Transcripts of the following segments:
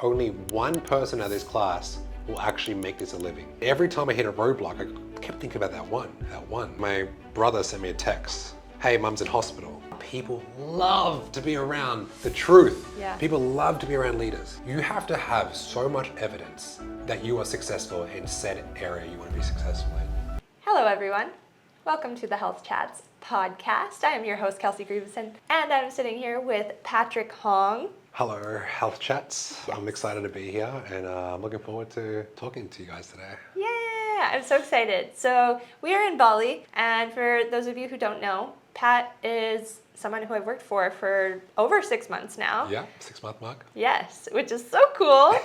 Only one person at this class will actually make this a living. Every time I hit a roadblock, I kept thinking about that one. My brother sent me a text. Hey, mum's in hospital. People love to be around the truth. Yeah. People love to be around leaders. You have to have so much evidence that you are successful in said area you want to be successful in. Hello, everyone. Welcome to the Health Chats podcast. I am your host, Kelsey Grieveson, and I'm sitting here with Patrick Hong. Hello, Health Chats. I'm excited to be here and I'm looking forward to talking to you guys today. Yeah, I'm so excited. So we are in Bali, and for those of you who don't know, Pat is someone who I've worked for over 6 months now. Yeah, 6 month mark. Yes, which is so cool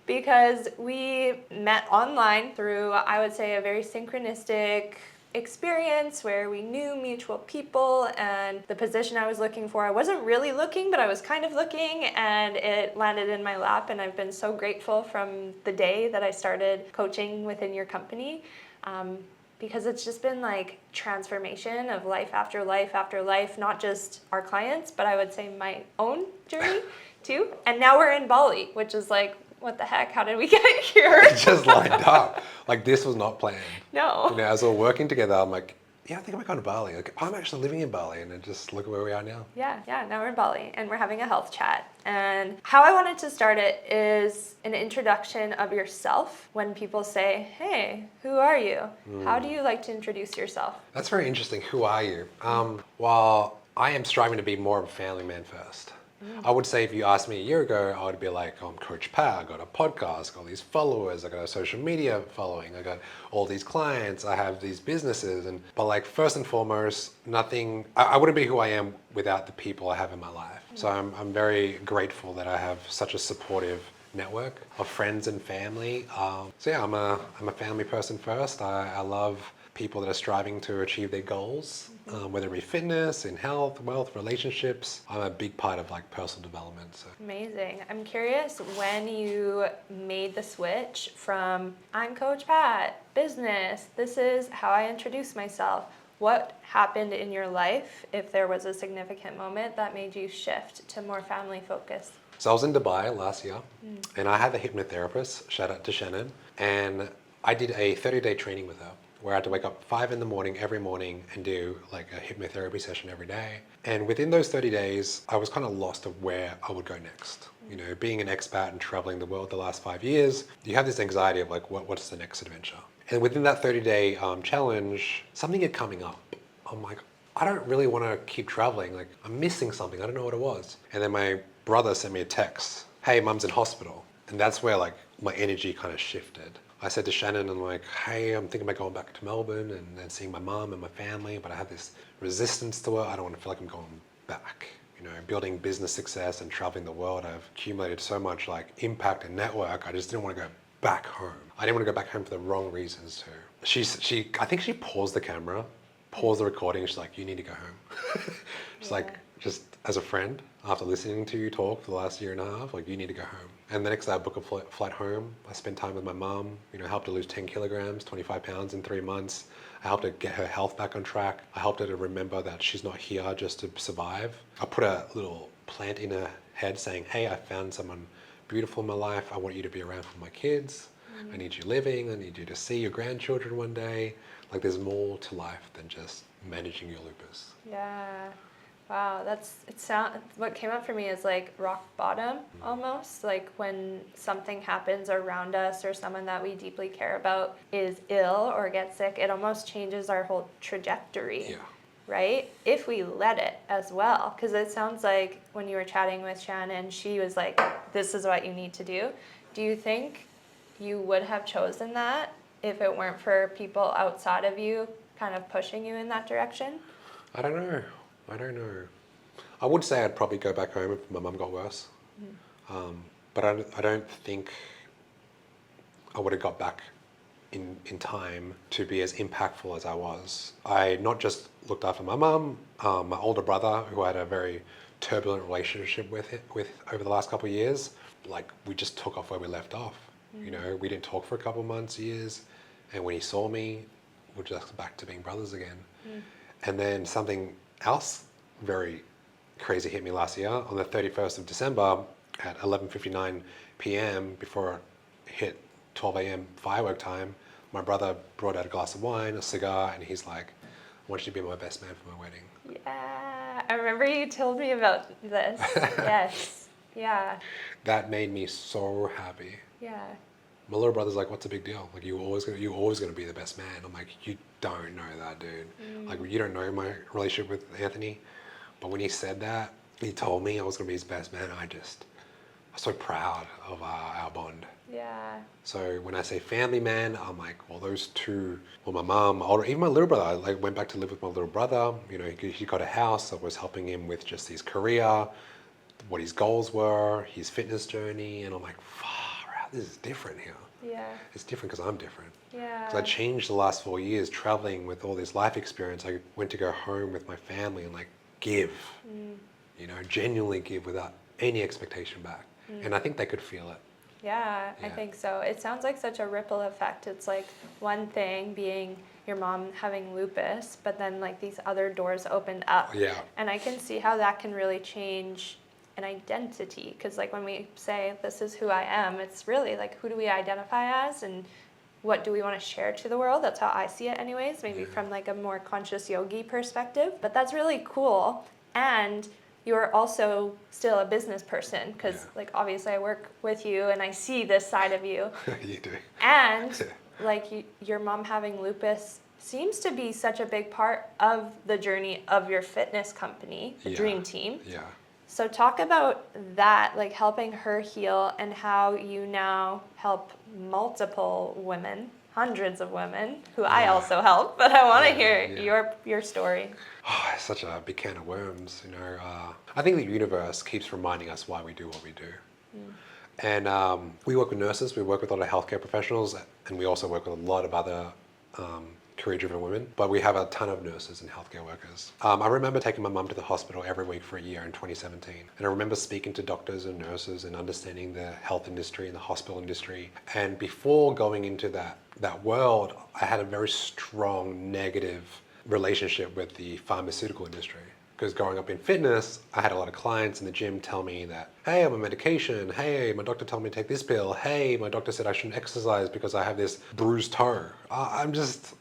because we met online through, I would say, a very synchronistic experience where we knew mutual people, and the position I was looking for, I wasn't really looking, but I was kind of looking, and it landed in my lap, and I've been so grateful from the day that I started coaching within your company. Because it's just been like transformation of life after life after life, not just our clients, but I would say my own journey too. And now we're in Bali, which is like, what the heck? How did we get here? It just lined up. Like, this was not planned. No. You know, as we're working together, I'm like, yeah, I think I might go to Bali. Like, I'm actually living in Bali, and then just look at where we are now. Yeah, now we're in Bali and we're having a health chat. And how I wanted to start it is an introduction of yourself. When people say, hey, who are you? How do you like to introduce yourself? That's very interesting. Who are you? While I am striving to be more of a family man first. I would say if you asked me a year ago, I would be like, oh, I'm Coach Pat, I got a podcast, got all these followers, I got a social media following, I got all these clients, I have these businesses. But like, first and foremost, I wouldn't be who I am without the people I have in my life. So I'm very grateful that I have such a supportive network of friends and family. So yeah, I'm a family person first. I love people that are striving to achieve their goals, whether it be fitness, in health, wealth, relationships. I'm a big part of like personal development. So. Amazing. I'm curious when you made the switch from I'm Coach Pat, business, this is how I introduce myself. What happened in your life, if there was a significant moment that made you shift to more family focus? So I was in Dubai last year and I had a hypnotherapist, shout out to Shannon, and I did a 30-day training with her, where I had to wake up 5 in the morning every morning and do like a hypnotherapy session every day. And within those 30 days, I was kind of lost of where I would go next. You know, being an expat and traveling the world the last 5 years, you have this anxiety of like, what's the next adventure? And within that 30-day challenge, something had coming up. I'm like, I don't really want to keep traveling. Like, I'm missing something. I don't know what it was. And then my brother sent me a text. Hey, mum's in hospital. And that's where like my energy kind of shifted. I said to Shannon, I'm like, hey, I'm thinking about going back to Melbourne and seeing my mum and my family, but I have this resistance to it. I don't want to feel like I'm going back. You know, building business success and traveling the world, I've accumulated so much like impact and network. I just didn't want to go back home. I didn't want to go back home for the wrong reasons too. I think she paused the camera, paused the recording. She's like, you need to go home. She's like, just as a friend, after listening to you talk for the last year and a half, like, you need to go home. And the next day I booked a flight home. I spent time with my mom, you know, helped her lose 10 kilograms, 25 pounds in 3 months. I helped her get her health back on track. I helped her to remember that she's not here just to survive. I put a little plant in her head saying, hey, I found someone beautiful in my life. I want you to be around for my kids. I need you living. I need you to see your grandchildren one day. Like, there's more to life than just managing your lupus. Yeah. Wow, what came up for me is like rock bottom almost, like when something happens around us or someone that we deeply care about is ill or gets sick, it almost changes our whole trajectory. Yeah. Right? If we let it as well. Because it sounds like when you were chatting with Shannon, she was like, this is what you need to do. Do you think you would have chosen that if it weren't for people outside of you kind of pushing you in that direction? I don't know. I would say I'd probably go back home if my mum got worse. But I don't think I would have got back in time to be as impactful as I was. I not just looked after my mum, my older brother, who I had a very turbulent relationship with over the last couple of years. Like, we just took off where we left off. You know, we didn't talk for a couple of months, years. And when he saw me, we're just back to being brothers again. And then something else very crazy hit me last year. On the 31st of December at 11:59 p.m. before it hit 12 a.m. firework time, my brother brought out a glass of wine, a cigar, and he's like, I want you to be my best man for my wedding. Yeah, I remember you told me about this. Yes. Yeah. That made me so happy. Yeah. My little brother's like, what's the big deal? Like, you're always gonna be the best man. I'm like, you don't know that, dude. Like, you don't know my relationship with Anthony. But when he said that, he told me I was gonna be his best man. I was so proud of our bond. Yeah. So when I say family man, I'm like, well, those two, well, my mom, or even my little brother, I like went back to live with my little brother. You know, he got a house. I was helping him with just his career, what his goals were, his fitness journey, and I'm like, far out, this is different here. Yeah. It's different because I'm different. Yeah. Because I changed the last 4 years traveling with all this life experience. I went to go home with my family and like give, you know, genuinely give without any expectation back. And I think they could feel it. Yeah, I Yeah. think so. It sounds like such a ripple effect. It's like one thing being your mom having lupus, but then like these other doors opened up. Yeah. And I can see how that can really change an identity. Because like when we say, this is who I am, it's really like, who do we identify as and what do we want to share to the world? That's how I see it anyways, maybe from like a more conscious yogi perspective. But that's really cool. And you're also still a business person because Yeah. like obviously I work with you and I see this side of you. You do. And like your mom having lupus seems to be such a big part of the journey of your fitness company, the Yeah. Dream Team. Yeah. So talk about that, like helping her heal and how you now help multiple women, hundreds of women who I also help, but I want to hear your story. Oh, it's such a big can of worms, you know. I think the universe keeps reminding us why we do what we do. And we work with nurses, we work with a lot of healthcare professionals, and we also work with a lot of other career-driven women, but we have a ton of nurses and healthcare workers. I remember taking my mum to the hospital every week for a year in 2017. And I remember speaking to doctors and nurses and understanding the health industry and the hospital industry. And before going into that world, I had a very strong negative relationship with the pharmaceutical industry. Because growing up in fitness, I had a lot of clients in the gym tell me that, hey, I'm on medication. Hey, my doctor told me to take this pill. Hey, my doctor said I shouldn't exercise because I have this bruised toe. I'm just...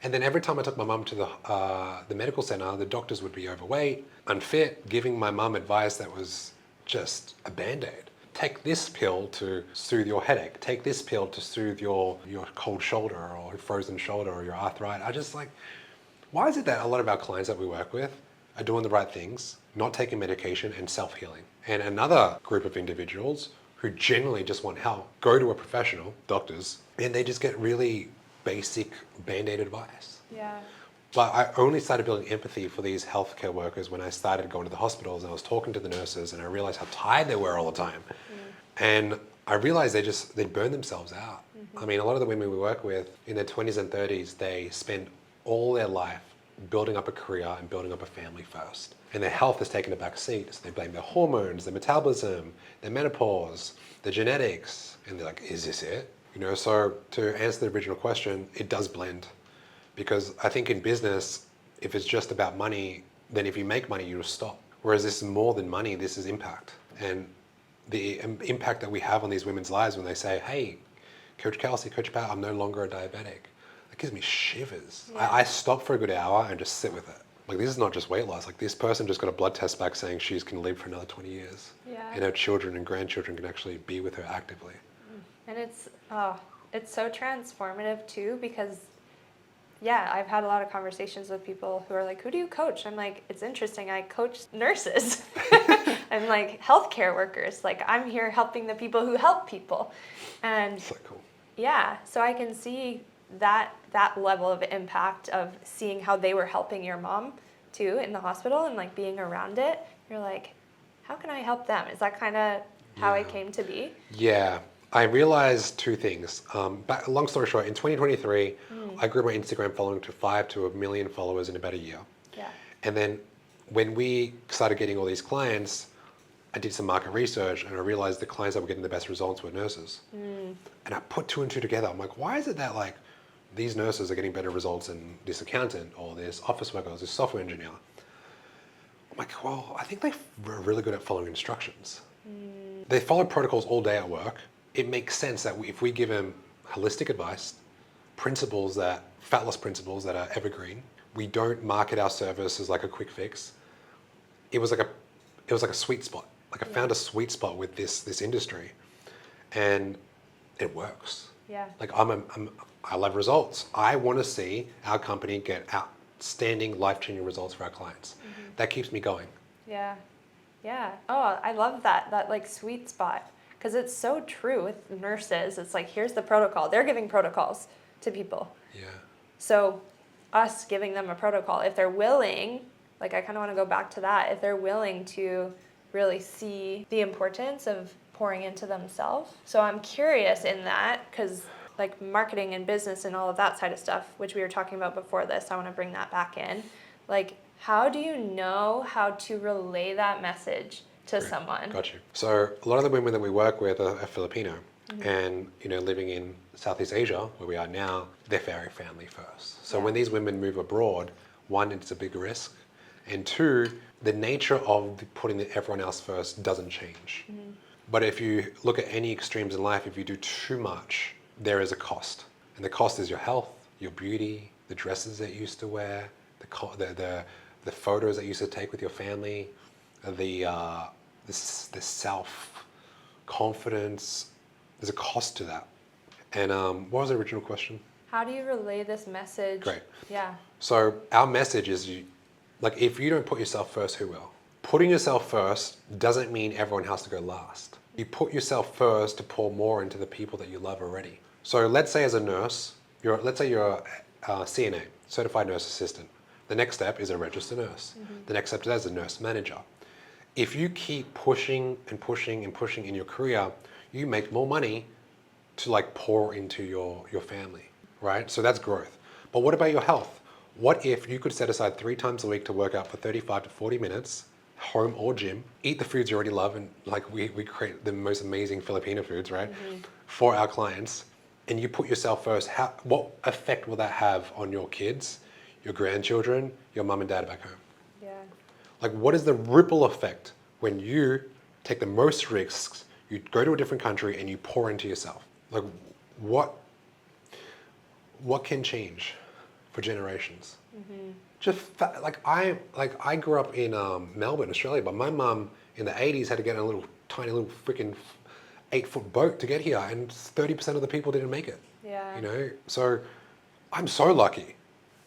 And then every time I took my mum to the medical center, the doctors would be overweight, unfit, giving my mum advice that was just a Band-Aid. Take this pill to soothe your headache. Take this pill to soothe your cold shoulder or frozen shoulder or your arthritis. I just like, why is it that a lot of our clients that we work with are doing the right things, not taking medication and self-healing? And another group of individuals who genuinely just want help go to a professional, doctors, and they just get really basic Band-Aid advice. Yeah. But I only started building empathy for these healthcare workers when I started going to the hospitals and I was talking to the nurses and I realized how tired they were all the time. And I realized they burn themselves out. I mean, a lot of the women we work with in their 20s and 30s, they spend all their life building up a career and building up a family first. And their health has taken a back seat. So they blame their hormones, their metabolism, their menopause, their genetics. And they're like, is this it? You know, so to answer the original question, it does blend. Because I think in business, if it's just about money, then if you make money, you'll stop. Whereas this is more than money, this is impact. And the impact that we have on these women's lives when they say, hey, Coach Kelsey, Coach Pat, I'm no longer a diabetic. That gives me shivers. Yeah. I stop for a good hour and just sit with it. Like, this is not just weight loss. Like, this person just got a blood test back saying she's going to live for another 20 years. Yeah. And her children and grandchildren can actually be with her actively. And it's so transformative too because yeah, I've had a lot of conversations with people who are like, who do you coach? I'm like, it's interesting. I coach nurses and like healthcare workers. Like I'm here helping the people who help people. And So cool. yeah, so I can see that level of impact of seeing how they were helping your mom too in the hospital and like being around it. You're like, how can I help them? Is that kind of how it came to be? Yeah, I realized two things. Long story short, in 2023, I grew my Instagram following to 5 to 1 million followers in about a year. Yeah. And then when we started getting all these clients, I did some market research and I realized the clients that were getting the best results were nurses. And I put 2 and 2 together. I'm like, why is it that like these nurses are getting better results than this accountant or this office worker or this software engineer? I'm like, well, I think they're really good at following instructions. they follow protocols all day at work. It makes sense that if we give them holistic advice, principles that, fat loss principles that are evergreen, we don't market our service as like a quick fix. It was like a sweet spot. Like I found a sweet spot with this industry, and it works. Yeah. Like I love results. I want to see our company get outstanding, life-changing results for our clients. That keeps me going. Yeah. Yeah. Oh, I love that like sweet spot, because it's so true with nurses. It's like, here's the protocol. They're giving protocols to people. Yeah. So us giving them a protocol, if they're willing, like I kind of want to go back to that, if they're willing to really see the importance of pouring into themselves. So I'm curious in that, because like marketing and business and all of that side of stuff, which we were talking about before this, I want to bring that back in. Like, how do you know how to relay that message to someone? Got you. So a lot of the women that we work with are Filipino, and living in Southeast Asia, where we are now, they're very family first. So when these women move abroad, one, it's a big risk, and two, the nature of putting everyone else first doesn't change. But if you look at any extremes in life, if you do too much, there is a cost, and the cost is your health, your beauty, the dresses that you used to wear, the photos that you used to take with your family, the self confidence. There's a cost to that. And what was the original question? How do you relay this message? Great. Yeah. So our message is, if you don't put yourself first, who will? Putting yourself first doesn't mean everyone has to go last. You put yourself first to pour more into the people that you love already. So let's say as a nurse, let's say you're a CNA, certified nurse assistant. The next step is a registered nurse. The next step is a nurse manager. If you keep pushing and pushing and pushing in your career, you make more money to like pour into your family, right? So that's growth. But what about your health? What if you could set aside 3 times a week to work out for 35 to 40 minutes, home or gym, eat the foods you already love, and like we create the most amazing Filipino foods, right? For our clients, and you put yourself first, what effect will that have on your kids, your grandchildren, your mom and dad back home? Yeah. Like, what is the ripple effect when you take the most risks, you go to a different country and you pour into yourself? Like, what can change for generations? Just I grew up in Melbourne, Australia, but my mum in the 80s had to get in a tiny little freaking 8-foot boat to get here, and 30% of the people didn't make it. Yeah. So I'm so lucky.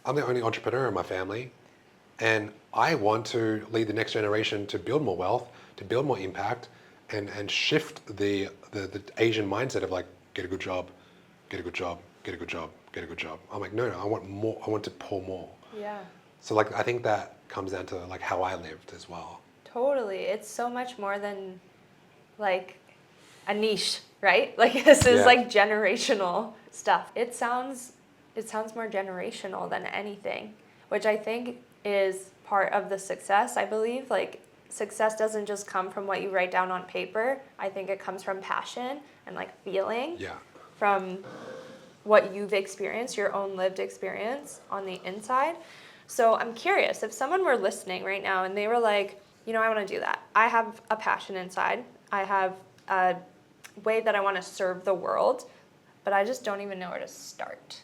I'm the only entrepreneur in my family, and I want to lead the next generation to build more wealth, to build more impact, and shift the Asian mindset of like, get a good job, get a good job, get a good job, get a good job. I'm like, no, I want more. I want to pour more. Yeah. So like, I think that comes down to like how I lived as well. Totally. It's so much more than like a niche, right? Like this is like generational stuff. It sounds more generational than anything, which I think is part of the success. I believe like success doesn't just come from what you write down on paper. I think it comes from passion and like feeling from what you've experienced, your own lived experience on the inside. So I'm curious, if someone were listening right now and they were like, I want to do that. I have a passion inside. I have a way that I want to serve the world, but I just don't even know where to start.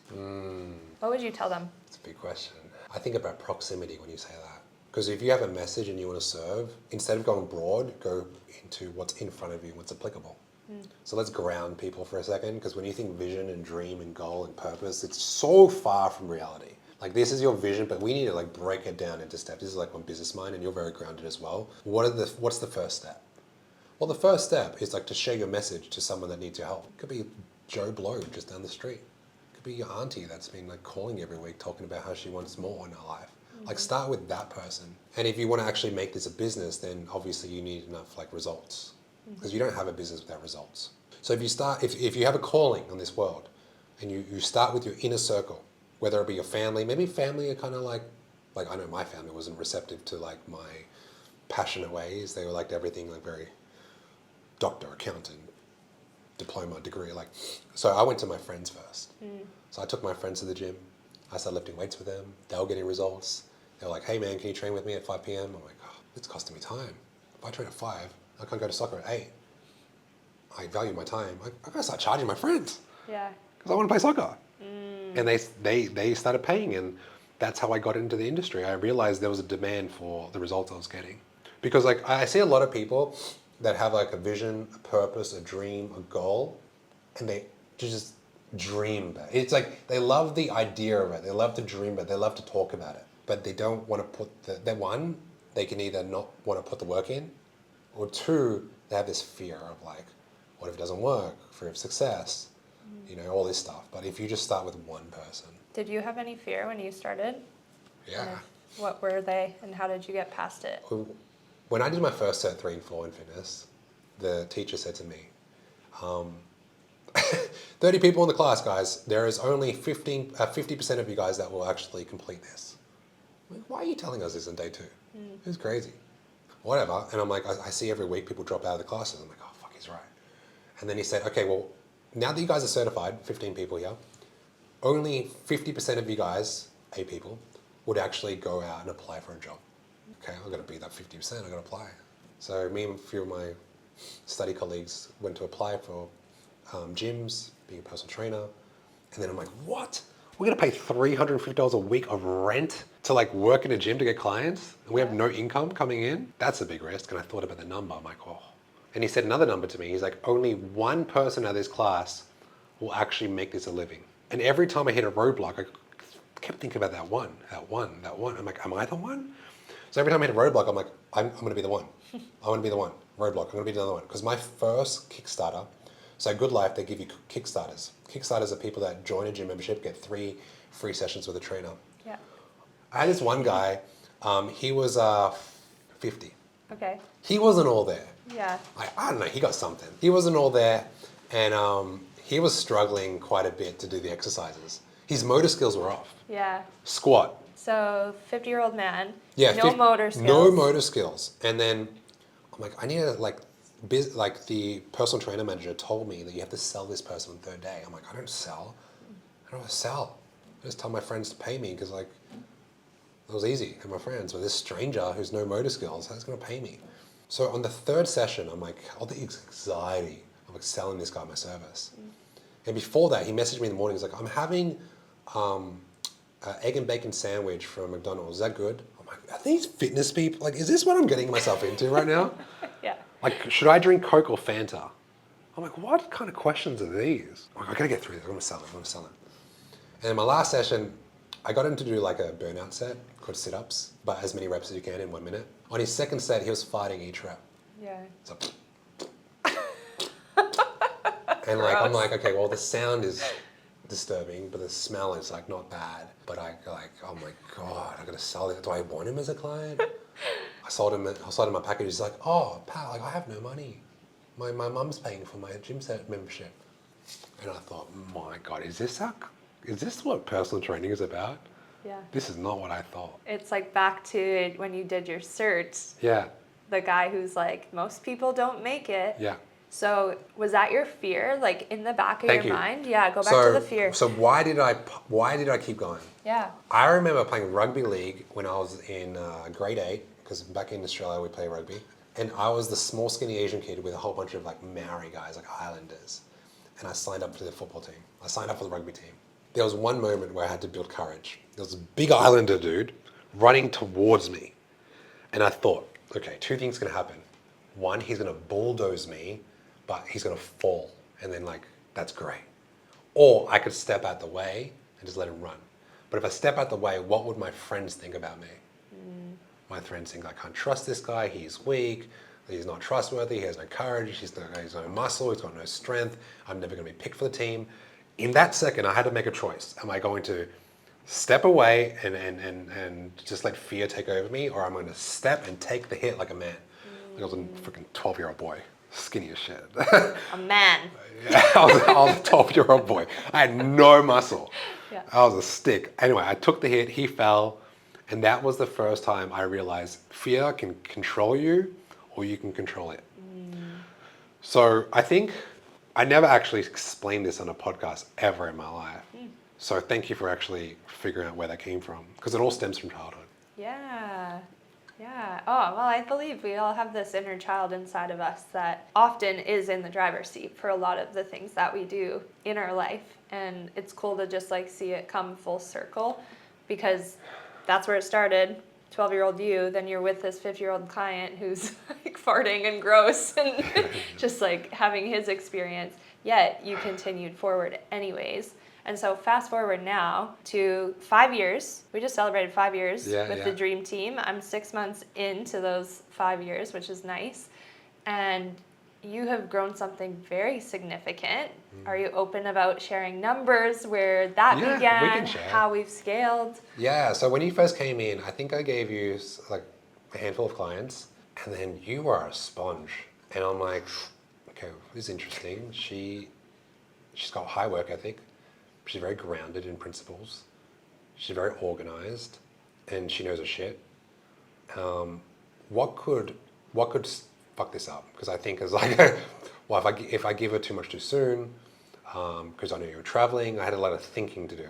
What would you tell them? That's a big question. I think about proximity when you say that. Because if you have a message and you want to serve, instead of going broad, go into what's in front of you, what's applicable. So let's ground people for a second, because when you think vision and dream and goal and purpose, it's so far from reality. Like, this is your vision, but we need to like break it down into steps. This is like my business mind, and you're very grounded as well. What's the first step? Well, the first step is like to share your message to someone that needs your help. It could be Joe Blow just down the street. It could be your auntie that's been like calling every week talking about how she wants more in her life. Like, start with that person. And if you want to actually make this a business, then obviously you need enough like results, because you don't have a business without results. So if you have a calling on this world, and you start with your inner circle, whether it be your family, maybe family are kind of like I know my family wasn't receptive to like my passionate ways. They were like everything like very doctor, accountant, diploma, degree. Like, so I went to my friends first. So I took my friends to the gym. I started lifting weights with them. They were getting results. They were like, hey man, can you train with me at 5 p.m.? I'm like, oh, it's costing me time. If I train at 5, I can't go to soccer at 8. I value my time. I gotta start charging my friends Yeah. because I want to play soccer. And they started paying, and that's how I got into the industry. I realized there was a demand for the results I was getting. Because like I see a lot of people that have like a vision, a purpose, a dream, a goal, and they just dream about it. It's like they love the idea of it. They love to dream about it. They love to talk about it. But they don't want to put that one, they can either not want to put the work in, or two, they have this fear of like, what if it doesn't work? Fear of success, all this stuff. But if you just start with one person, Did you have any fear when you started? yeah. What were they, and how did you get past it? When I did my first Cert 3 and 4 in fitness, the teacher said to me, 30 people in the class, guys, there is only 50% of you guys that will actually complete this. I'm like, why are you telling us this on day 2? It's crazy. Whatever. And I'm like, I see every week people drop out of the classes. I'm like, oh, fuck, he's right. And then he said, okay, well, now that you guys are certified, 15 people here, only 50% of you guys, 8 people, would actually go out and apply for a job. Okay, I've got to be that 50%, I've got to apply. So me and a few of my study colleagues went to apply for gyms, being a personal trainer. And then I'm like, what? We're going to pay $350 a week of rent to like work in a gym to get clients? And we have no income coming in? That's a big risk. And I thought about the number. I'm like, oh. And he said another number to me. He's like, only one person out of this class will actually make this a living. And every time I hit a roadblock, I kept thinking about that one. I'm like, am I the one? So every time I hit a roadblock, I'm like, I'm going to be the one. I want to be the one. Roadblock, I'm going to be the other one. Because my first Kickstarter, so Good Life, they give you Kickstarters. Kickstarters are people that join a gym membership, get 3 free sessions with a trainer. Yeah. I had this one guy, he was 50. Okay. He wasn't all there. Yeah. I don't know, he got something. He wasn't all there, and he was struggling quite a bit to do the exercises. His motor skills were off. Yeah. Squat. So 50-year-old man. Yeah. No motor skills. No motor skills. And then I'm like, I need to like the personal trainer manager told me that you have to sell this person on the 3rd day. I'm like, I don't sell. I don't sell. I just tell my friends to pay me because like it was easy and my friends. But this stranger who's no motor skills, how's going to pay me? So on the 3rd session, I'm like, all the anxiety of like selling this guy my service. And before that, he messaged me in the morning. He's like, I'm having an egg and bacon sandwich from McDonald's. Is that good? I'm like, are these fitness people? Like, is this what I'm getting myself into right now? Yeah. Like, should I drink Coke or Fanta? I'm like, what kind of questions are these? I'm like, I gotta get through this. I'm gonna sell it. And in my last session, I got him to do like a burnout set called sit-ups, but as many reps as you can in 1 minute. On his second set, he was fighting each rep. Yeah. So, and like, I'm like, okay, well, the sound is disturbing, but the smell is like not bad. But I like, oh my God, I gotta sell it. Do I want him as a client? I sold him my package. He's like, oh, pal, like I have no money. My mum's paying for my gym set membership. And I thought, my God, is this what personal training is about? Yeah. This is not what I thought. It's like back to when you did your certs, Yeah, the guy who's like, most people don't make it. yeah. So was that your fear, like in the back of Thank your you. mind? Yeah, go back to the fear. So why did I keep going? Yeah. I remember playing rugby league when I was in grade 8, because back in Australia we play rugby. And I was the small, skinny Asian kid with a whole bunch of like Maori guys, like Islanders. And I signed up for the football team. I signed up for the rugby team. There was one moment where I had to build courage. There was a big Islander dude running towards me. And I thought, okay, 2 things can happen. One, he's gonna bulldoze me, but he's gonna fall. And then like, that's great. Or I could step out the way and just let him run. But if I step out the way, what would my friends think about me? My friends think I can't trust this guy, he's weak, he's not trustworthy, he has no courage, he's no muscle, he's got no strength, I'm never gonna be picked for the team. In that second, I had to make a choice. Am I going to step away and just let fear take over me, or am I gonna step and take the hit like a man? Like I was a freaking 12-year-old boy, skinny as shit. A man. I was a 12-year-old boy. I had no muscle. Yeah. I was a stick. Anyway, I took the hit, he fell, and that was the first time I realized fear can control you or you can control it. So I think I never actually explained this on a podcast ever in my life. So thank you for actually figuring out where that came from, because it all stems from childhood. Yeah. Yeah. Oh, well, I believe we all have this inner child inside of us that often is in the driver's seat for a lot of the things that we do in our life. And it's cool to just like see it come full circle because that's where it started. 12-year-old you, then you're with this 50-year-old client who's like farting and gross and just like having his experience, yet you continued forward anyways. And so fast forward now to 5 years. We just celebrated 5 years with the dream team. I'm 6 months into those 5 years, which is nice. And you have grown something very significant. Are you open about sharing numbers, where that began, we can share. how we've scaled? Yeah, so when you first came in, I think I gave you like a handful of clients, and then you were a sponge. And I'm like, okay, this is interesting. She's got high work ethic. She's very grounded in principles. She's very organized, and she knows her shit. What could fuck this up? Because I think it's like, well, if I give her too much too soon, because I knew you were traveling, I had a lot of thinking to do.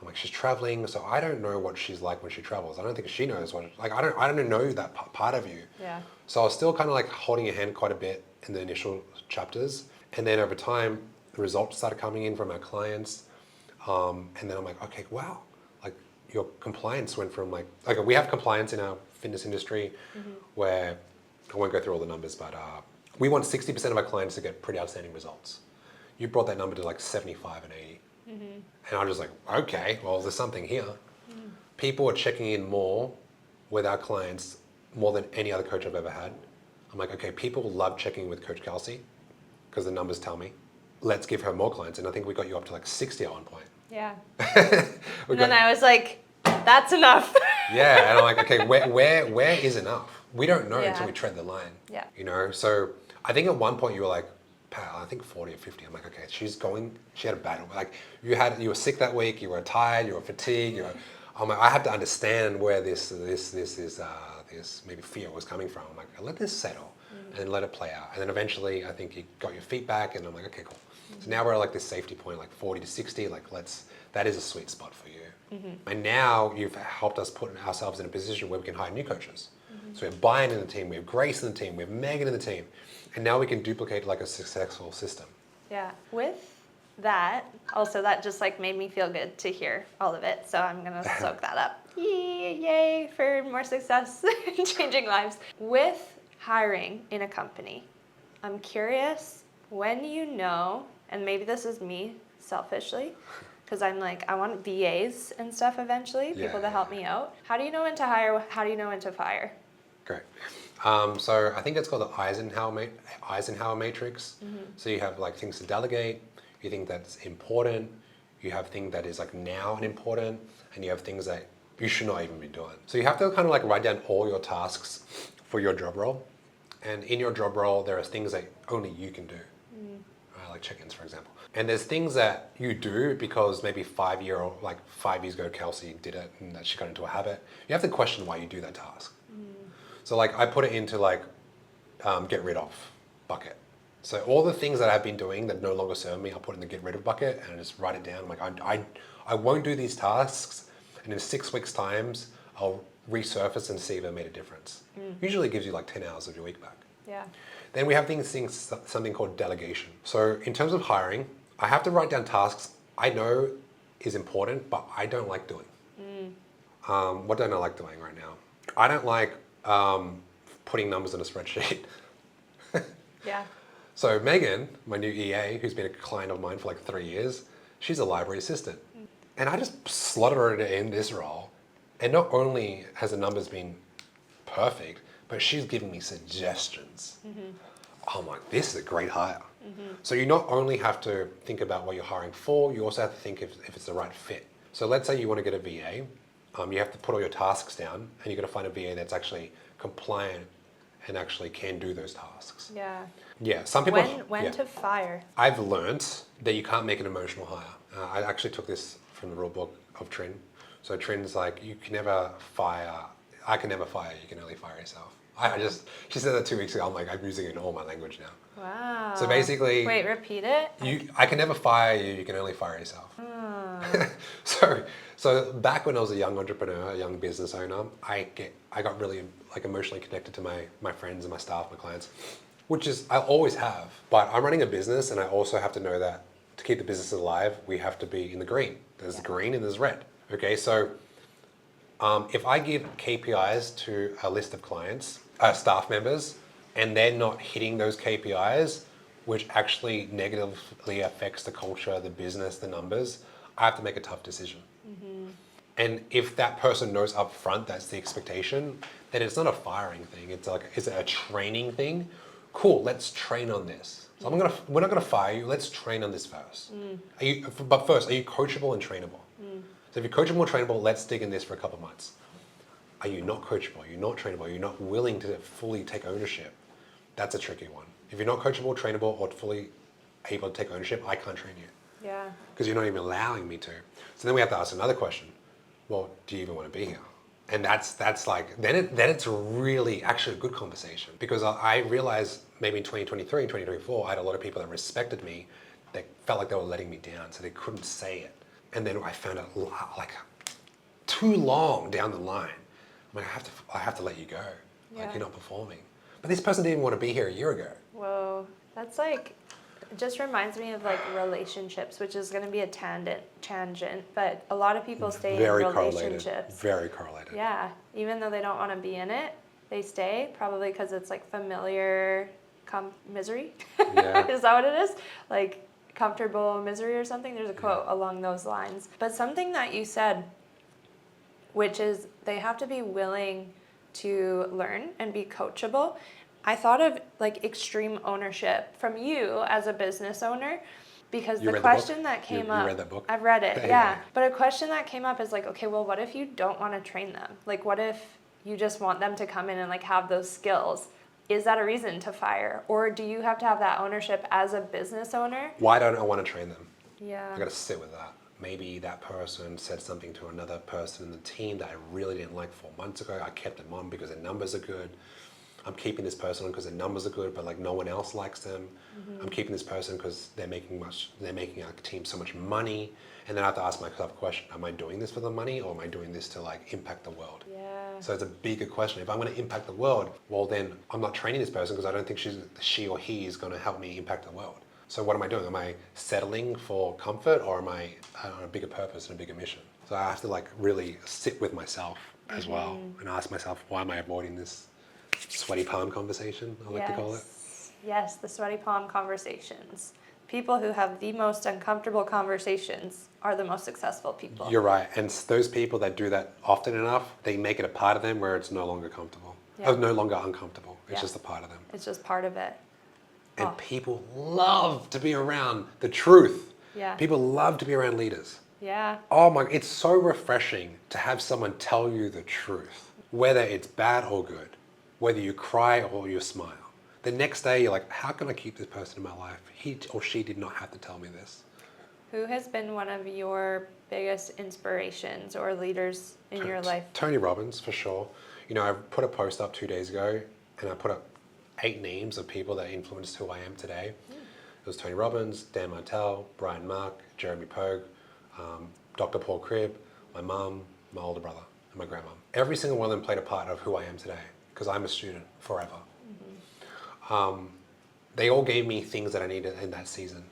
I'm like, she's traveling, so I don't know what she's like when she travels. I don't think she knows what. Like, I don't know that part of you. Yeah. So I was still kind of like holding your hand quite a bit in the initial chapters, and then over time, the results started coming in from our clients. And then I'm like, okay, wow, like your compliance went from like we have compliance in our fitness industry where I won't go through all the numbers, but we want 60% of our clients to get pretty outstanding results. You brought that number to like 75 and 80. And I was just like, okay, well, there's something here. People are checking in more with our clients more than any other coach I've ever had. I'm like, okay, people love checking with Coach Kelsey because the numbers tell me. Let's give her more clients. And I think we got you up to like 60 at one point. Yeah. And then I was like, that's enough. Yeah, and I'm like, okay, where is enough? We don't know until we tread the line. Yeah. You know, so I think at one point you were like, pal, I think 40 or 50. I'm like, okay, she had a battle. Like you were sick that week, you were tired, you were fatigued, I'm like, I have to understand where this maybe fear was coming from. I'm like, let this settle and let it play out. And then eventually I think you got your feet back and I'm like, okay, cool. So now we're at like this safety point, like 40 to 60, like that is a sweet spot for you. And now you've helped us put ourselves in a position where we can hire new coaches. So we have Brian in the team, we have Grace in the team, we have Megan in the team. And now we can duplicate like a successful system. Yeah. With that, also that just like made me feel good to hear all of it. So I'm going to soak that up. Yay for more success in changing lives. With hiring in a company, I'm curious when you know, and maybe this is me selfishly, because I'm like, I want VAs and stuff eventually, people to help me out. How do you know when to hire? How do you know when to fire? Great. So I think it's called the Eisenhower matrix. So you have like things to delegate, you think that's important, you have things that is like now and important, and you have things that you should not even be doing. So you have to kind of like write down all your tasks for your job role. And in your job role, there are things that only you can do. Like check-ins, for example. And there's things that you do because maybe 5 years ago, Kelsey did it and that she got into a habit. You have to question why you do that task. So like I put it into like get rid of bucket. So all the things that I've been doing that no longer serve me, I'll put in the get rid of bucket and I just write it down. I'm like, I won't do these tasks, and in 6 weeks' times, I'll resurface and see if it made a difference. Usually it gives you like 10 hours of your week back. Yeah. Then we have something called delegation. So in terms of hiring, I have to write down tasks I know is important, but I don't like doing. What don't I like doing right now? I don't like putting numbers in a spreadsheet. Yeah. So Megan, my new EA, who's been a client of mine for like 3 years, she's a library assistant. And I just slotted her in this role. And not only has the numbers been perfect, but she's giving me suggestions. I'm like, this is a great hire. So you not only have to think about what you're hiring for, you also have to think if it's the right fit. So let's say you want to get a VA, you have to put all your tasks down and you're going to find a VA that's actually compliant and actually can do those tasks. Yeah. Yeah, some people... When to fire? I've learned that you can't make an emotional hire. I actually took this from the rule book of Trin. So Trin's like, you can never fire, I can never fire, you can only fire yourself. She said that 2 weeks ago. I'm like, I'm using it in all my language now. Wow. So basically, Wait, repeat it. I can never fire you. You can only fire yourself. So back when I was a young entrepreneur, a young business owner, I got really like emotionally connected to my friends and my staff, my clients, which is I always have. But I'm running a business, and I also have to know that to keep the business alive, we have to be in the green. There's green and there's red. Okay, so if I give KPIs to a list of clients, staff members, and they're not hitting those KPIs, which actually negatively affects the culture, the business, the numbers, I have to make a tough decision. And if that person knows up front that's the expectation, then it's not a firing thing. It's like, is it a training thing? Cool, let's train on this. So we're not gonna fire you. Let's train on this first. But first, are you coachable and trainable? So if you're coachable and trainable, let's dig in this for a couple of months. Are you not coachable? You're not trainable? You're not willing to fully take ownership? That's a tricky one. If you're not coachable, trainable, or fully able to take ownership, I can't train you. Yeah. Because you're not even allowing me to. So then we have to ask another question. Well, do you even want to be here? And that's like, then it's really actually a good conversation. Because I realized maybe in 2023 and 2024, I had a lot of people that respected me that felt like they were letting me down, so they couldn't say it. And then I found out like too long down the line, I'm like, I have to let you go. Like, Yeah. you're not performing. But this person didn't even want to be here a year ago. Whoa. That's like, it just reminds me of like relationships, which is going to be a tangent, but a lot of people stay Very in correlated. relationships. Very correlated. Yeah. Even though they don't want to be in it, they stay probably because it's like familiar misery. Yeah. Is that what it is? Like comfortable misery or something? There's a quote along those lines. But something that you said, which is they have to be willing to learn and be coachable. I thought of like extreme ownership from you as a business owner, because You the read the question book? that came You up. read that book? I've read it, Yeah. yeah. But a question that came up is like, okay, well, what if you don't want to train them? Like, what if you just want them to come in and like have those skills? Is that a reason to fire? Or do you have to have that ownership as a business owner? Why don't I want to train them? Yeah. I got to sit with that. Maybe that person said something to another person in the team that I really didn't like 4 months ago. I kept them on because their numbers are good. I'm keeping this person on because their numbers are good, but like no one else likes them. I'm keeping this person because they're making our team so much money. And then I have to ask myself a question: am I doing this for the money, or am I doing this to like impact the world? Yeah. So it's a bigger question. If I'm going to impact the world, well then I'm not training this person because I don't think she or he is going to help me impact the world. So what am I doing? Am I settling for comfort, or am I on a bigger purpose and a bigger mission? So I have to like really sit with myself as well and ask myself, why am I avoiding this sweaty palm conversation, I like to call it? Yes, the sweaty palm conversations. People who have the most uncomfortable conversations are the most successful people. You're right. And those people that do that often enough, they make it a part of them where it's no longer comfortable. Yeah. Oh, no longer uncomfortable. It's Yeah. just a part of them. It's just part of it. And Oh. people love to be around the truth. Yeah. People love to be around leaders. Yeah. Oh my, it's so refreshing to have someone tell you the truth, whether it's bad or good, whether you cry or you smile. The next day, you're like, how can I keep this person in my life? He or she did not have to tell me this. Who has been one of your biggest inspirations or leaders in your life? Tony Robbins, for sure. You know, I put a post up 2 days ago, and I put up 8 names of people that influenced who I am today. It was Tony Robbins, Dan Martell, Brian Mark, Jeremy Pogue, Dr. Paul Cribb, my mum, my older brother, and my grandma. Every single one of them played a part of who I am today, because I'm a student forever. They all gave me things that I needed in that season.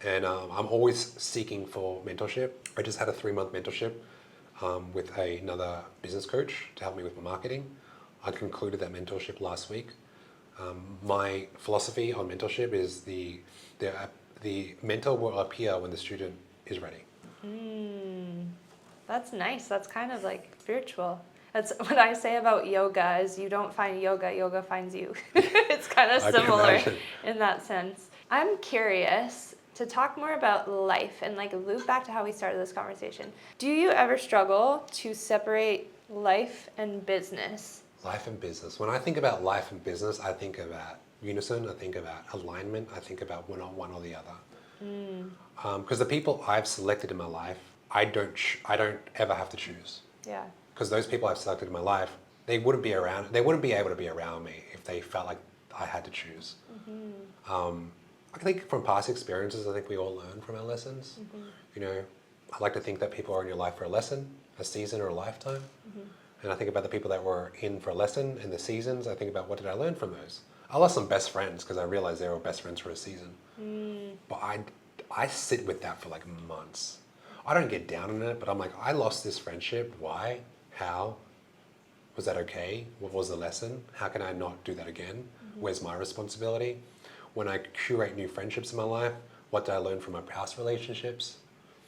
And I'm always seeking for mentorship. I just had a 3-month mentorship with another business coach to help me with my marketing. I concluded that mentorship last week. My philosophy on mentorship is the mentor will appear when the student is ready. That's nice. That's kind of like spiritual. That's what I say about yoga is you don't find yoga, yoga finds you. It's kind of I can similar imagine. in that sense. I'm curious to talk more about life and like loop back to how we started this conversation. Do you ever struggle to separate life and business? Life and business. When I think about life and business, I think about unison, I think about alignment, I think about one or the other. Because the people I've selected in my life, I don't ever have to choose. Yeah. Because those people I've selected in my life they wouldn't be around. They wouldn't be able to be around me if they felt like I had to choose. I think from past experiences, I think we all learn from our lessons. You know, I like to think that people are in your life for a lesson, a season, or a lifetime. And I think about the people that were in for a lesson in the seasons. I think about what did I learn from those. I lost some best friends because I realized they were best friends for a season. But I sit with that for like months. I don't get down on it, but I'm like, I lost this friendship. Why? How? Was that okay? What was the lesson? How can I not do that again? Where's my responsibility? When I curate new friendships in my life, what did I learn from my past relationships?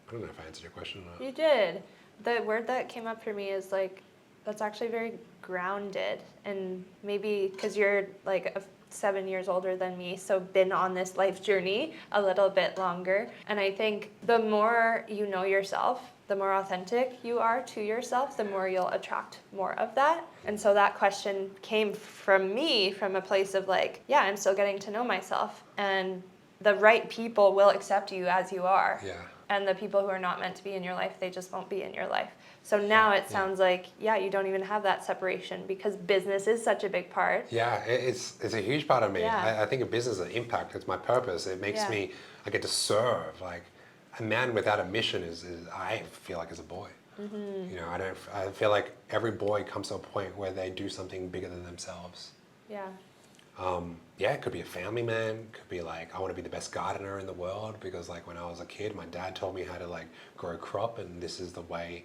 I don't know if I answered your question or not. You did. The word that came up for me is like, that's actually very grounded. And maybe because you're like 7 years older than me, so been on this life journey a little bit longer. And I think the more you know yourself, the more authentic you are to yourself, the more you'll attract more of that. And so that question came from me from a place of like, yeah, I'm still getting to know myself. And the right people will accept you as you are. Yeah. And the people who are not meant to be in your life, they just won't be in your life. So now it sounds like, yeah, you don't even have that separation because business is such a big part. Yeah, it's a huge part of me. Yeah. I think of business as an impact. It's my purpose. It makes me, I get to serve. Like a man without a mission is I feel like is a boy. You know, I feel like every boy comes to a point where they do something bigger than themselves. Yeah. Yeah, it could be a family man. It could be like, I want to be the best gardener in the world because like when I was a kid, my dad told me how to like grow crop and this is the way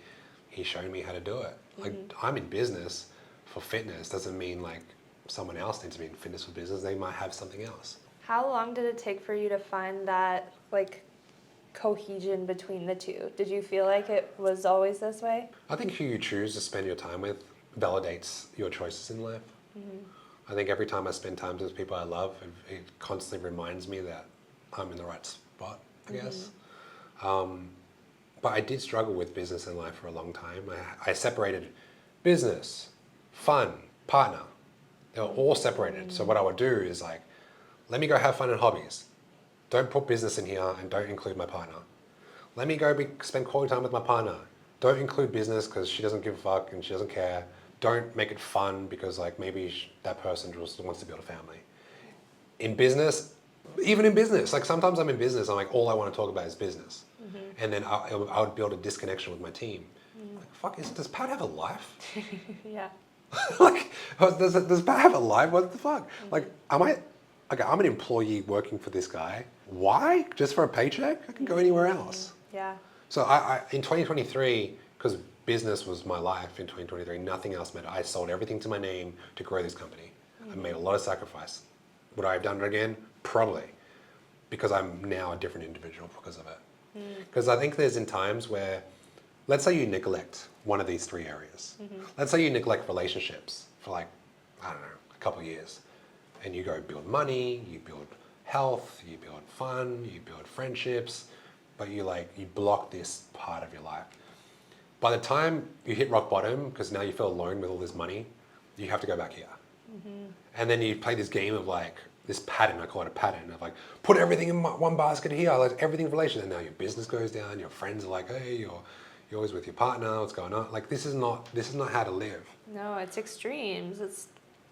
he showed me how to do it. Like I'm in business for fitness doesn't mean like someone else needs to be in fitness for business. They might have something else. How long did it take for you to find that like cohesion between the two? Did you feel like it was always this way? I think who you choose to spend your time with validates your choices in life. I think every time I spend time with people I love, it constantly reminds me that I'm in the right spot, I guess. But I did struggle with business and life for a long time. I separated business, fun, partner. They were all separated. So what I would do is like, let me go have fun and hobbies. Don't put business in here and don't include my partner. Let me go spend quality time with my partner. Don't include business because she doesn't give a fuck and she doesn't care. Don't make it fun because like maybe that person just wants to build a family. In business, even in business, like sometimes I'm in business, I'm like, all I want to talk about is business. And then I would build a disconnection with my team. Like, fuck, does Pat have a life? Yeah. Like, does Pat have a life? What the fuck? Like, I'm an employee working for this guy. Why? Just for a paycheck? I can go anywhere else. Yeah. So I in 2023, because business was my life in 2023, nothing else mattered. I sold everything to my name to grow this company. I made a lot of sacrifice. Would I have done it again? Probably. Because I'm now a different individual because of it. Because I think there's in times where, let's say you neglect one of these three areas. Let's say you neglect relationships for like, I don't know, a couple of years. And you go build money, you build health, you build fun, you build friendships, but you block this part of your life. By the time you hit rock bottom, because now you feel alone with all this money, you have to go back here. And then you play this game of like, this pattern, I call it a pattern of like, put everything in one basket here, like everything in relation, and now your business goes down, your friends are like, hey, you're always with your partner, what's going on? Like this is not how to live. No, it's extremes. It's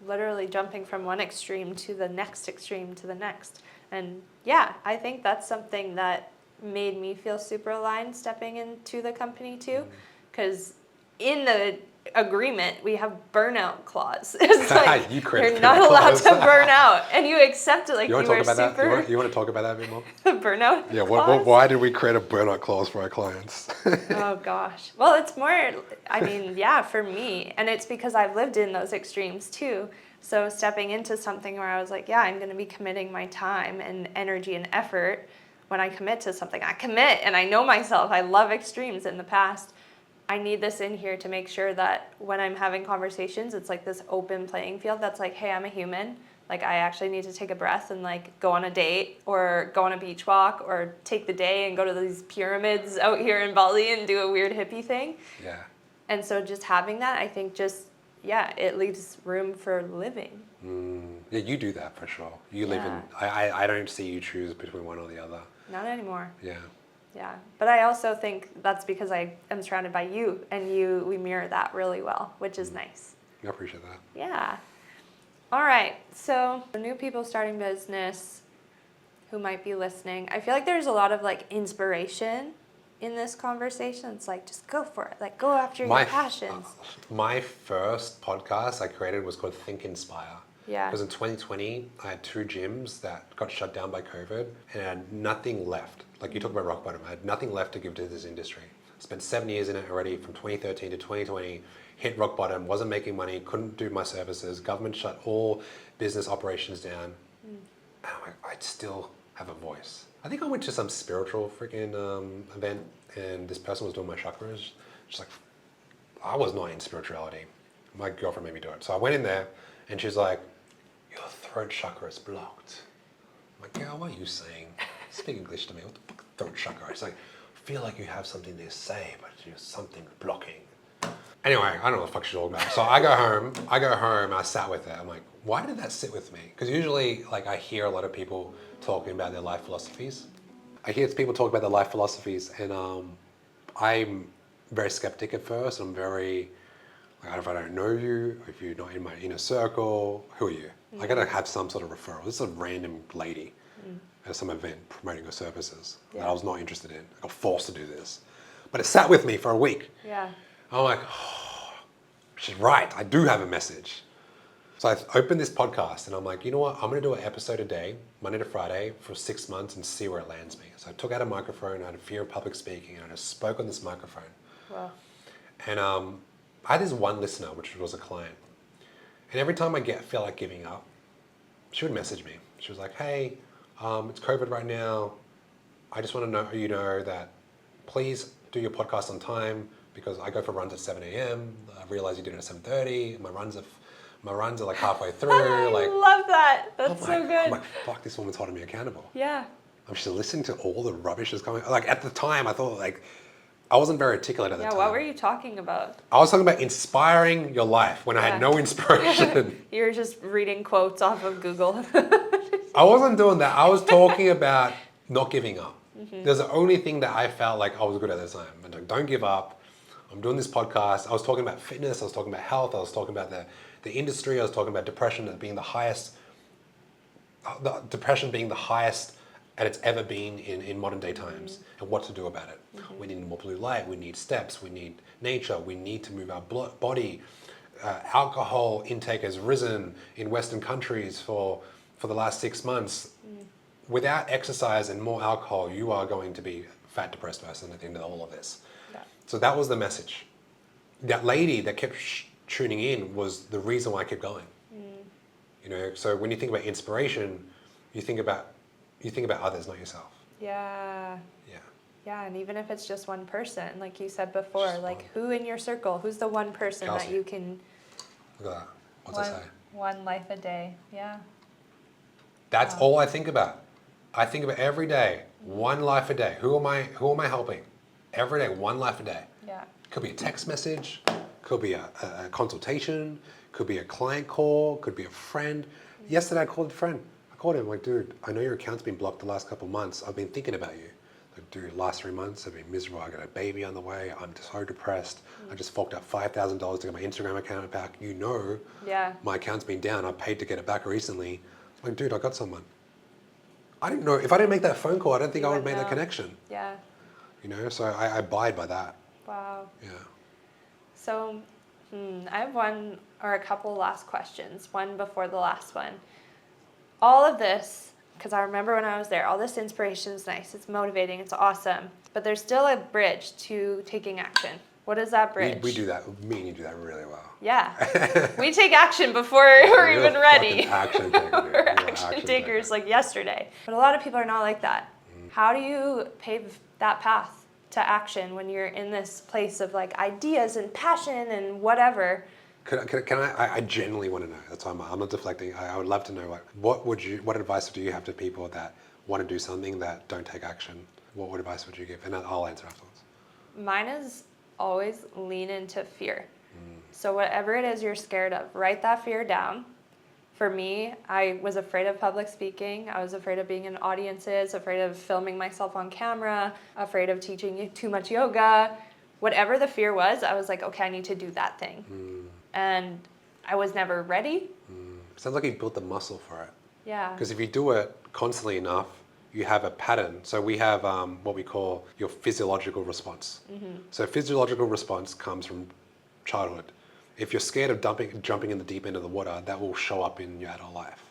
literally jumping from one extreme to the next extreme to the next. And yeah, I think that's something that made me feel super aligned stepping into the company too, because in the agreement we have burnout clause. It's like you're not allowed to burn out, and you accept it. Like you want to talk about that? You want to talk about that a bit more? The burnout. Yeah. Clause? Why did we create a burnout clause for our clients? Oh gosh. Well, it's more. I mean, yeah, for me, and it's because I've lived in those extremes too. So stepping into something where I was like, yeah, I'm going to be committing my time and energy and effort. When I commit to something, I commit, and I know myself. I love extremes in the past. I need this in here to make sure that when I'm having conversations, it's like this open playing field that's like, hey, I'm a human. Like I actually need to take a breath and like go on a date or go on a beach walk or take the day and go to these pyramids out here in Bali and do a weird hippie thing. Yeah. And so just having that, I think it leaves room for living. Yeah, you do that for sure. You live in, I don't see you choose between one or the other. Not anymore. Yeah. Yeah, but I also think that's because I am surrounded by you, and we mirror that really well, which is nice. I appreciate that. Yeah. All right. So, for new people starting business who might be listening, I feel like there's a lot of like inspiration in this conversation. It's like, just go for it. Like, go after your passions. My first podcast I created was called Think Inspire. Yeah. Because in 2020, I had 2 gyms that got shut down by COVID and I had nothing left. Like you talk about rock bottom, I had nothing left to give to this industry. Spent 7 years in it already from 2013 to 2020, hit rock bottom, wasn't making money, couldn't do my services, government shut all business operations down. And I'm like, I still have a voice. I think I went to some spiritual freaking event and this person was doing my chakras. She's like, I was not in spirituality. My girlfriend made me do it. So I went in there and she's like, your throat chakra is blocked. I'm like, girl, what are you saying? Speak English to me. What the fuck is throat chakra? It's like, I feel like you have something to say, but there's something blocking. Anyway, I don't know what the fuck she's talking about. So I go home, I sat with her. I'm like, why did that sit with me? Because usually, like, I hear a lot of people talking about their life philosophies. I hear people talk about their life philosophies, and I'm very skeptic at first. I'm very, like, if I don't know you, if you're not in my inner circle, who are you? I gotta have some sort of referral. This is a random lady at some event promoting her services that I was not interested in. I got forced to do this. But it sat with me for a week. Yeah. I'm like, oh, she's right. I do have a message. So I opened this podcast and I'm like, you know what? I'm going to do an episode a day, Monday to Friday, for 6 months and see where it lands me. So I took out a microphone, I had a fear of public speaking, and I just spoke on this microphone. Wow. And I had this one listener, which was a client. And every time I feel like giving up, she would message me. She was like, hey, it's COVID right now. I just want to you know that please do your podcast on time because I go for runs at 7 a.m. I realize you did it at 7:30. My runs are like halfway through. I love that. That's so good. I'm like, fuck, this woman's holding me accountable. Yeah. I'm just listening to all the rubbish that's coming. Like at the time, I thought like, I wasn't very articulate at the time. Yeah, what were you talking about? I was talking about inspiring your life when I had no inspiration. You were just reading quotes off of Google. I wasn't doing that. I was talking about not giving up. There's the only thing that I felt like I was good at the time. I'm like, don't give up. I'm doing this podcast. I was talking about fitness. I was talking about health. I was talking about the industry. I was talking about depression as being the highest that it's ever been in modern day times and what to do about it. We need more blue light. We need steps. We need nature. We need to move our body. Alcohol intake has risen in Western countries for the last 6 months. Without exercise and more alcohol, you are going to be a fat, depressed person at the end of all of this. Yeah. So that was the message. That lady that kept tuning in was the reason why I kept going. You know, so when you think about inspiration, you think about others, not yourself. Yeah. Yeah. Yeah, and even if it's just one person, like you said before, just like who in your circle, who's the one person Kelsey. that you can... Look at that. What's that say? One life a day, yeah. That's all I think about. I think about every day, one life a day. Who am I helping? Every day, one life a day. Yeah. Could be a text message, could be a consultation, could be a client call, could be a friend. Yesterday I called a friend. I called him like, dude, I know your account's been blocked the last couple of months. I've been thinking about you. Like, dude, last 3 months I've been miserable. I got a baby on the way. I'm just so depressed. I just forked out $5,000 to get my Instagram account back. You know, my account's been down. I paid to get it back recently. I'm like, dude, I got someone. I didn't know, if I didn't make that phone call, I don't think I would have made that connection. Yeah. You know, so I abide by that. Wow. Yeah. So, I have one or a couple last questions, one before the last one. All of this, because I remember when I was there, all this inspiration is nice, it's motivating, it's awesome, but there's still a bridge to taking action. What is that bridge? We do that, me and you do that really well. Yeah. We take action before we're even ready. We're action takers like yesterday. But a lot of people are not like that. How do you pave that path to action when you're in this place of like ideas and passion and whatever? Can I genuinely want to know. That's why I'm not deflecting. I would love to know what advice do you have to people that want to do something that don't take action? What advice would you give? And I'll answer afterwards. Mine is always lean into fear. So whatever it is you're scared of, write that fear down. For me, I was afraid of public speaking. I was afraid of being in audiences, afraid of filming myself on camera, afraid of teaching too much yoga. Whatever the fear was, I was like, okay, I need to do that thing. And I was never ready. Sounds like you built the muscle for it. Yeah. Because if you do it constantly enough, you have a pattern. So we have what we call your physiological response. So physiological response comes from childhood. If you're scared of jumping in the deep end of the water, that will show up in your adult life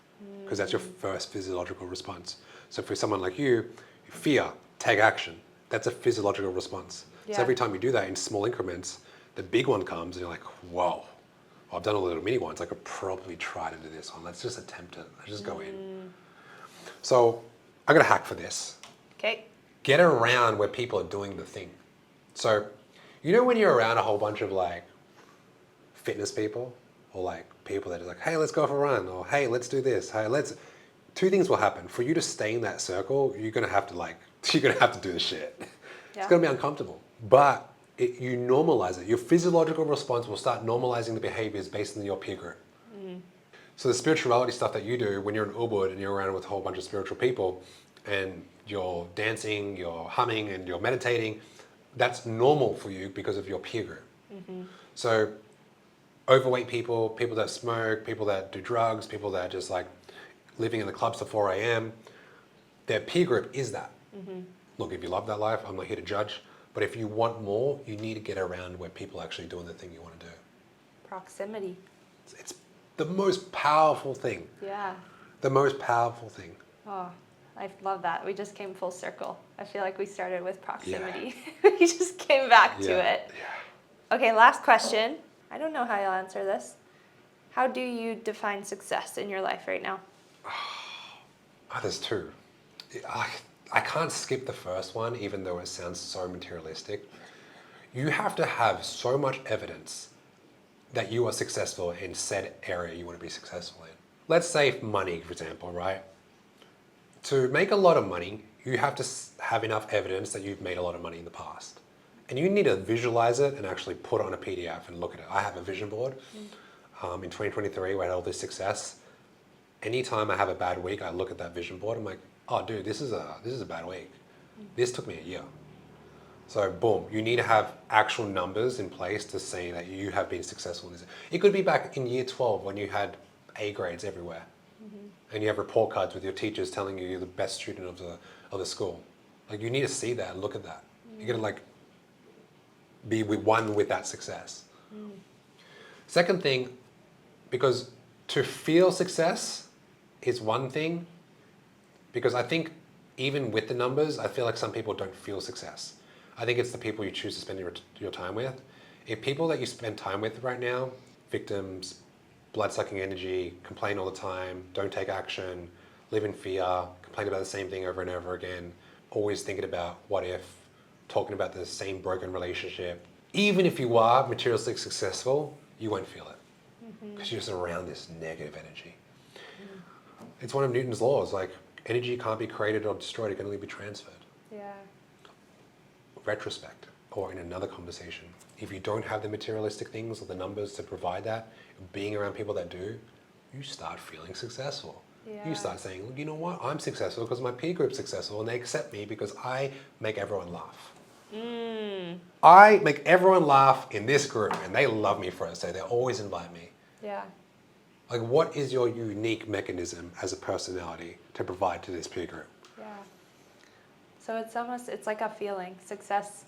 because that's your first physiological response. So for someone like you, fear, take action. That's a physiological response. Yeah. So every time you do that in small increments, the big one comes and you're like, whoa, well, I've done all the little mini ones. I could probably try to do this one. Let's just attempt it. Let's just go in. So I got a hack for this. Okay. Get around where people are doing the thing. So, you know when you're around a whole bunch of like fitness people or like people that are like, hey, let's go for a run, or hey, let's do this. Hey, two things will happen. For you to stay in that circle, you're gonna have to do the shit. Yeah. It's gonna be uncomfortable. But you normalize it. Your physiological response will start normalizing the behaviors based on your peer group. So the spirituality stuff that you do when you're in Ubud and you're around with a whole bunch of spiritual people and you're dancing, you're humming and you're meditating, that's normal for you because of your peer group. So overweight people, people that smoke, people that do drugs, people that are just like living in the clubs till 4 a.m., their peer group is that. Look, if you love that life, I'm not here to judge, but if you want more, you need to get around where people are actually doing the thing you want to do. Proximity. It's the most powerful thing. Yeah. The most powerful thing. Oh, I love that. We just came full circle. I feel like we started with proximity. Yeah. We just came back to Yeah. it. Okay, last question. I don't know how you'll answer this. How do you define success in your life right now? Oh, there's two. I can't skip the first one, even though it sounds so materialistic. You have to have so much evidence that you are successful in said area you want to be successful in. Let's say money, for example, right? To make a lot of money, you have to have enough evidence that you've made a lot of money in the past. And you need to visualize it and actually put it on a PDF and look at it. I have a vision board. In 2023, where I had all this success. Anytime I have a bad week, I look at that vision board. I'm like, oh, dude, this is a bad week. This took me a year. So boom, you need to have actual numbers in place to say that you have been successful in this. It could be back in year 12 when you had A grades everywhere. And you have report cards with your teachers telling you you're the best student of the school. Like you need to see that and look at that. You gotta like be one with that success. Second thing, because to feel success is one thing, because I think even with the numbers, I feel like some people don't feel success. I think it's the people you choose to spend your time with. If people that you spend time with right now, victims, blood-sucking energy, complain all the time, don't take action, live in fear, complain about the same thing over and over again, always thinking about what if, talking about the same broken relationship. Even if you are materialistically successful, you won't feel it because you're just around this negative energy. It's one of Newton's laws, like energy can't be created or destroyed, it can only be transferred. Yeah. Retrospect, or in another conversation, if you don't have the materialistic things or the numbers to provide that, being around people that do, you start feeling successful. Yeah. You start saying, look, you know what, I'm successful because my peer group's successful and they accept me because I make everyone laugh. I make everyone laugh in this group and they love me for it, so they always invite me. Yeah. Like, what is your unique mechanism as a personality to provide to this peer group? Yeah. So it's like a feeling. Success,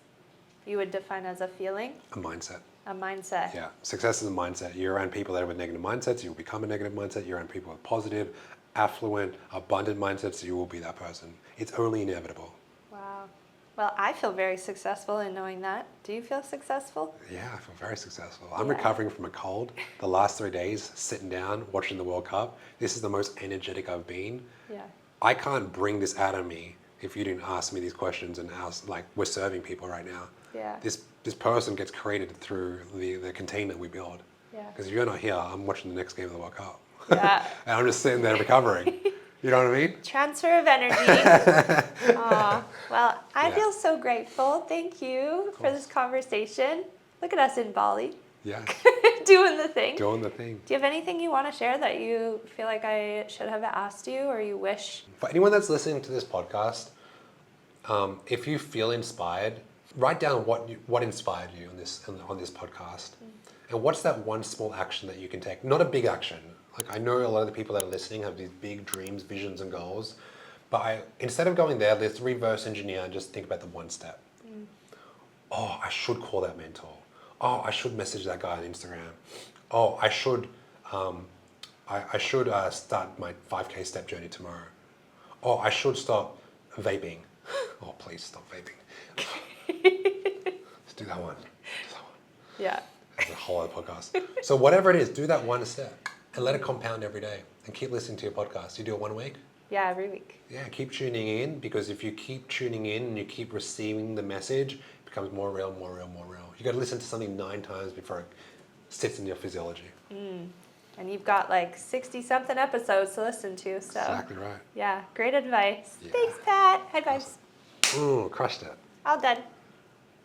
you would define as a feeling, A mindset. a mindset. Yeah, success is a mindset. You're around people that are with negative mindsets, you'll become a negative mindset. You're around people with positive, affluent, abundant mindsets, you will be that person. It's only inevitable. Wow. Well, I feel very successful in knowing that. Do you feel successful? Yeah, I feel very successful. I'm Yeah. recovering from a cold. The last 3 days, sitting down, watching the World Cup. This is the most energetic I've been. Yeah. I can't bring this out of me if you didn't ask me these questions and ask, like, we're serving people right now. Yeah. This person gets created through the container we build. Yeah. Because if you're not here, I'm watching the next game of the World Cup. Yeah. And I'm just sitting there recovering. You know what I mean? Transfer of energy. Aw. Well, I Yeah. feel so grateful. Thank you for this conversation. Look at us in Bali, Yeah, doing the thing. doing the thing. Do you have anything you want to share that you feel like I should have asked you or you wish? For anyone that's listening to this podcast, if you feel inspired, write down what inspired you on this podcast. And what's that one small action that you can take? Not a big action. Like I know a lot of the people that are listening have these big dreams, visions, and goals. But instead of going there, let's reverse engineer and just think about the one step. Oh, I should call that mentor. Oh, I should message that guy on Instagram. Oh, I should start my 5K step journey tomorrow. Oh, I should stop vaping. Oh, please stop vaping. Let's do that one. Yeah. That's a whole other podcast. So whatever it is, do that one step and let it compound every day and keep listening to your podcast. You do it 1 week? Yeah, every week. Yeah, keep tuning in, because if you keep tuning in and you keep receiving the message, it becomes more real, more real, more real. You got to listen to something 9 times before it sits in your physiology. And you've got like 60-something episodes to listen to, so. Exactly right. Yeah, great advice. Yeah. Thanks, Pat. High fives. Ooh, crushed it. All done.